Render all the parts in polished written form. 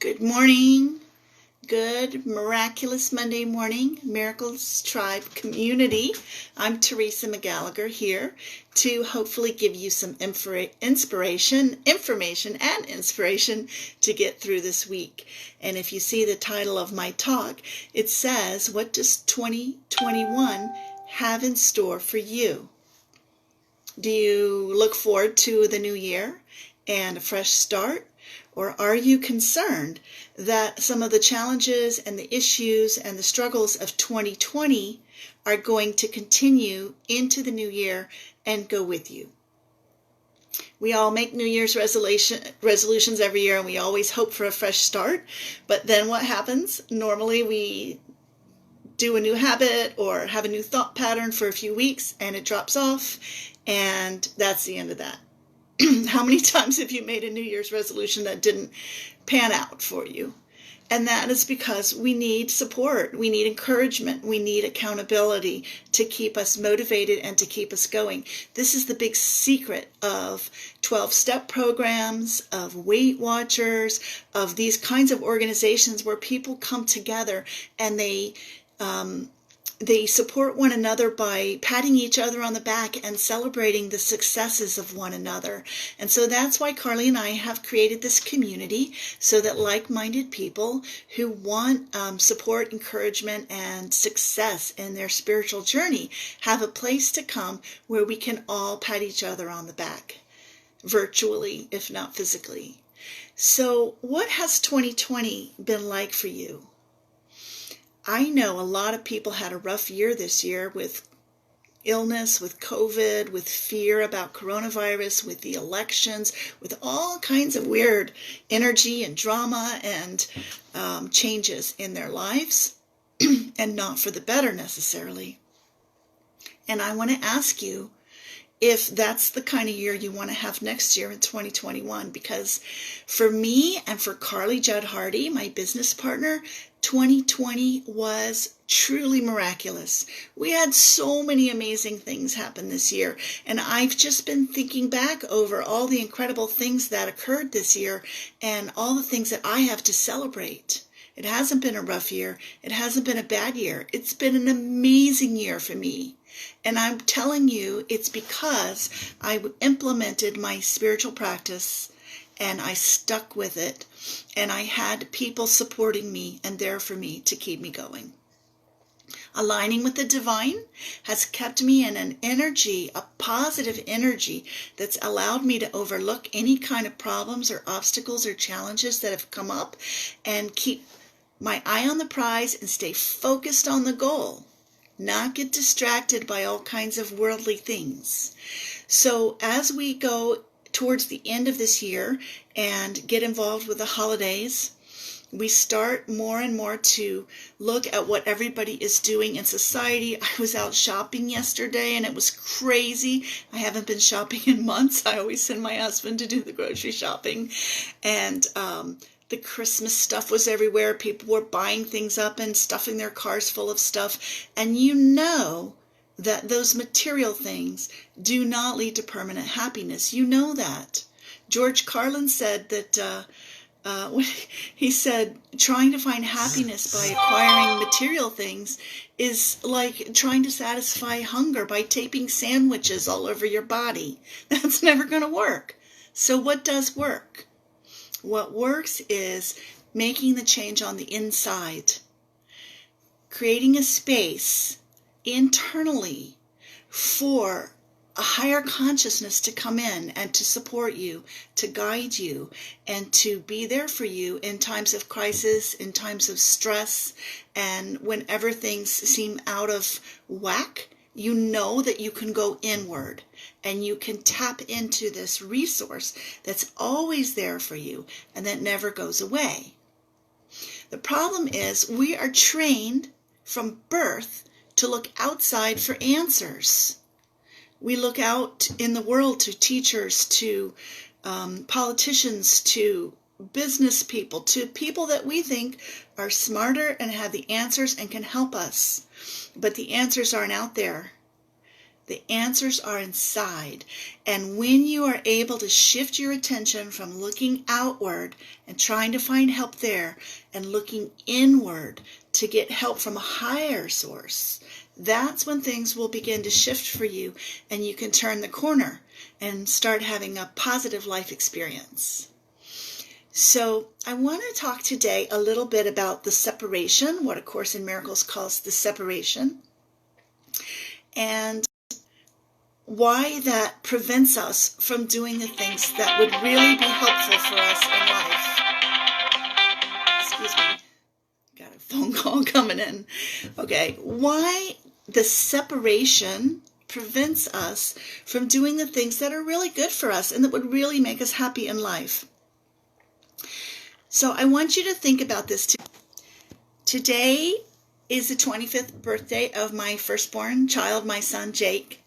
Good morning. Good miraculous Monday morning, Miracles Tribe community. I'm Teresa McGallagher here to hopefully give you some information and inspiration to get through this week. And if you see the title of my talk, it says, what does 2021 have in store for you? Do you look forward to the new year and a fresh start? Or are you concerned that some of the challenges and the issues and the struggles of 2020 are going to continue into the new year and go with you? We all make New Year's resolutions every year, and we always hope for a fresh start. But then what happens? Normally we do a new habit or have a new thought pattern for a few weeks, and it drops off, and that's the end of that. How many times have you made a New Year's resolution that didn't pan out for you? And that is because we need support, we need encouragement, we need accountability to keep us motivated and to keep us going. This is the big secret of 12-step programs, of Weight Watchers, of these kinds of organizations where people come together and they support one another by patting each other on the back and celebrating the successes of one another. And so that's why Carly and I have created this community, so that like-minded people who want support, encouragement, and success in their spiritual journey have a place to come where we can all pat each other on the back, virtually, if not physically. So what has 2020 been like for you? I know a lot of people had a rough year this year with illness, with COVID, with fear about coronavirus, with the elections, with all kinds of weird energy and drama and changes in their lives, and not for the better necessarily. And I want to ask you if that's the kind of year you want to have next year in 2021, because for me and for Carly Judd Hardy, my business partner, 2020 was truly miraculous. We had so many amazing things happen this year, and I've just been thinking back over all the incredible things that occurred this year and all the things that I have to celebrate. It hasn't been a rough year. It hasn't been a bad year. It's been an amazing year for me. And I'm telling you, it's because I implemented my spiritual practice and I stuck with it, and I had people supporting me and there for me to keep me going. Aligning with the divine has kept me in an energy, a positive energy, that's allowed me to overlook any kind of problems or obstacles or challenges that have come up and keep my eye on the prize and stay focused on the goal, not get distracted by all kinds of worldly things. So as we go towards the end of this year and get involved with the holidays, we start more and more to look at what everybody is doing in society. I was out shopping yesterday and it was crazy. I haven't been shopping in months. I always send my husband to do the grocery shopping. And the Christmas stuff was everywhere. People were buying things up and stuffing their cars full of stuff. And you know that those material things do not lead to permanent happiness. You know that. George Carlin said that, he said, trying to find happiness by acquiring material things is like trying to satisfy hunger by taping sandwiches all over your body. That's never going to work. So what does work? What works is making the change on the inside, creating a space internally for a higher consciousness to come in and to support you, to guide you, and to be there for you in times of crisis, in times of stress, and whenever things seem out of whack. You know that you can go inward and you can tap into this resource that's always there for you and that never goes away. The problem is we are trained from birth to look outside for answers. We look out in the world to teachers, to politicians, to business people, to people that we think are smarter and have the answers and can help us. But the answers aren't out there. The answers are inside. And when you are able to shift your attention from looking outward and trying to find help there and looking inward to get help from a higher source, that's when things will begin to shift for you and you can turn the corner and start having a positive life experience. So I want to talk today a little bit about the separation, what A Course in Miracles calls the separation, and why that prevents us from doing the things that would really be helpful for us in life. Excuse me, got a phone call coming in. Okay, why the separation prevents us from doing the things that are really good for us and that would really make us happy in life. So I want you to think about this. Today is the 25th birthday of my firstborn child, my son Jake.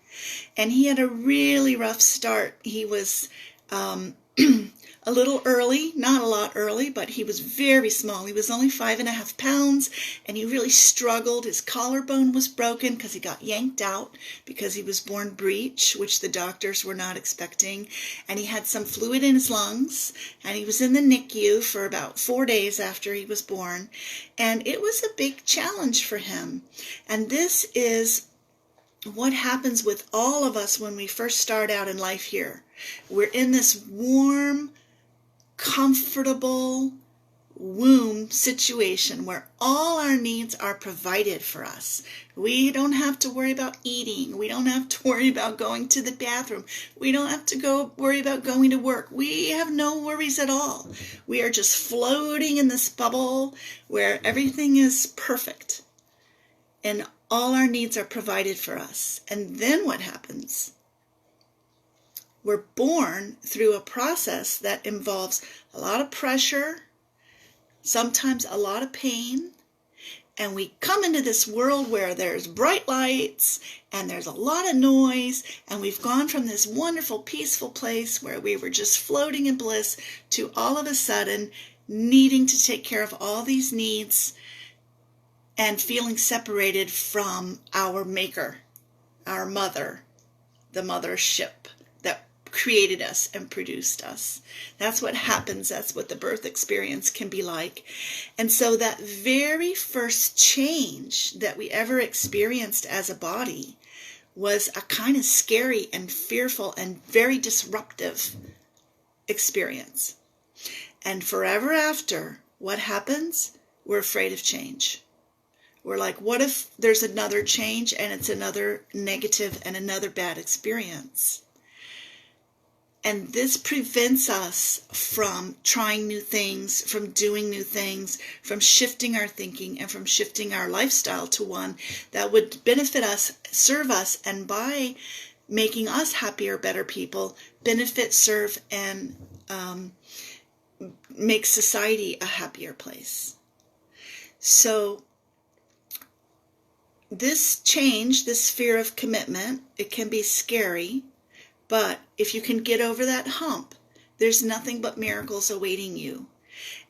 And he had a really rough start. He was a little early, not a lot early, but he was very small. He was only 5.5 pounds, and he really struggled. His collarbone was broken because he got yanked out because he was born breech, which the doctors were not expecting. And he had some fluid in his lungs, and he was in the NICU for about 4 days after he was born. And it was a big challenge for him. And this is what happens with all of us when we first start out in life here. We're in this warm, comfortable womb situation where all our needs are provided for us. We don't have to worry about eating. We don't have to worry about going to the bathroom. We don't have to worry about going to work. We have no worries at all. We are just floating in this bubble where everything is perfect and all our needs are provided for us. And then what happens? We're born through a process that involves a lot of pressure, sometimes a lot of pain, and we come into this world where there's bright lights and there's a lot of noise, and we've gone from this wonderful, peaceful place where we were just floating in bliss to all of a sudden needing to take care of all these needs and feeling separated from our maker, our mother, the mothership that created us and produced us. That's what happens. That's what the birth experience can be like. And so that very first change that we ever experienced as a body was a kind of scary and fearful and very disruptive experience. And forever after, what happens? We're afraid of change. We're like, what if there's another change and it's another negative and another bad experience? And this prevents us from trying new things, from doing new things, from shifting our thinking and from shifting our lifestyle to one that would benefit us, serve us, and by making us happier, better people, benefit, serve, and make society a happier place. So this change, this fear of commitment, it can be scary, but if you can get over that hump, there's nothing but miracles awaiting you.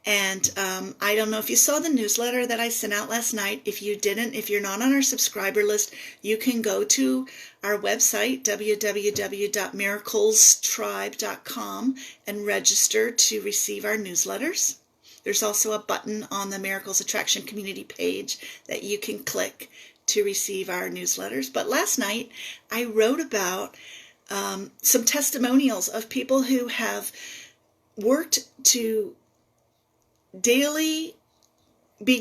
And I don't know if you saw the newsletter that I sent out last night. If you didn't, if you're not on our subscriber list, you can go to our website, www.miraclestribe.com, and register to receive our newsletters. There's also a button on the Miracles Attraction Community page that you can click to receive our newsletters. But last night I wrote about some testimonials of people who have worked to be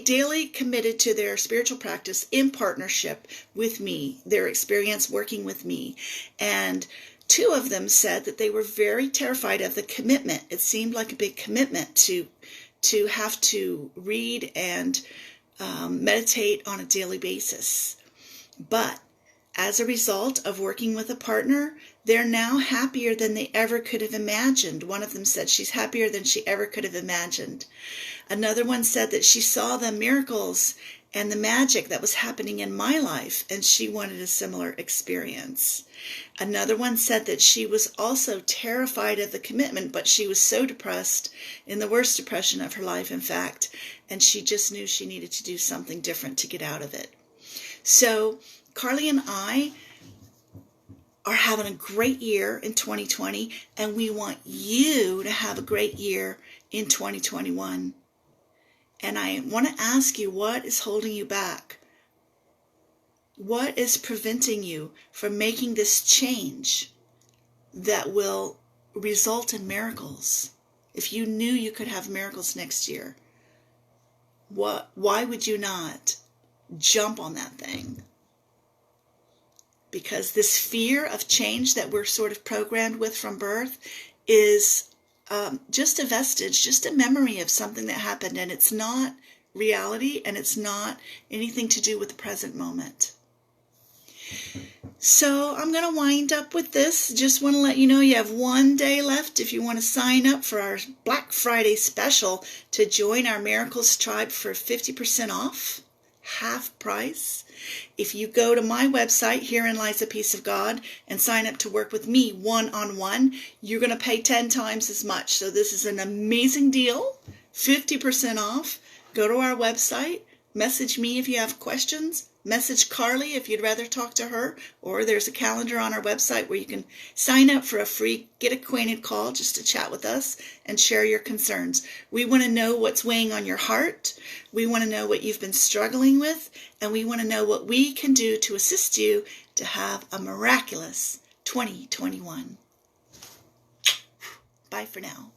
daily committed to their spiritual practice in partnership with me, their experience working with me. And 2 of them said that they were very terrified of the commitment. It seemed like a big commitment to have to read and meditate on a daily basis. But as a result of working with a partner, they're now happier than they ever could have imagined. One of them said she's happier than she ever could have imagined. Another one said that she saw the miracles and the magic that was happening in my life, and she wanted a similar experience. Another one said that she was also terrified of the commitment, but she was so depressed, in the worst depression of her life, in fact, and she just knew she needed to do something different to get out of it. So Carly and I are having a great year in 2020, and we want you to have a great year in 2021. And I want to ask you, what is holding you back? What is preventing you from making this change that will result in miracles? If you knew you could have miracles next year, why would you not jump on that thing? Because this fear of change that we're sort of programmed with from birth is just a vestige, just a memory of something that happened, and it's not reality, and it's not anything to do with the present moment. So I'm going to wind up with this. Just want to let you know you have one day left if you want to sign up for our Black Friday special to join our Miracles Tribe for 50% off, half price. If you go to my website, Herein Lies a Piece of God, and sign up to work with me one-on-one, you're going to pay 10 times as much. So this is an amazing deal, 50% off. Go to our website, message me if you have questions. Message Carly if you'd rather talk to her, or there's a calendar on our website where you can sign up for a free Get Acquainted call just to chat with us and share your concerns. We want to know what's weighing on your heart. We want to know what you've been struggling with, and we want to know what we can do to assist you to have a miraculous 2021. Bye for now.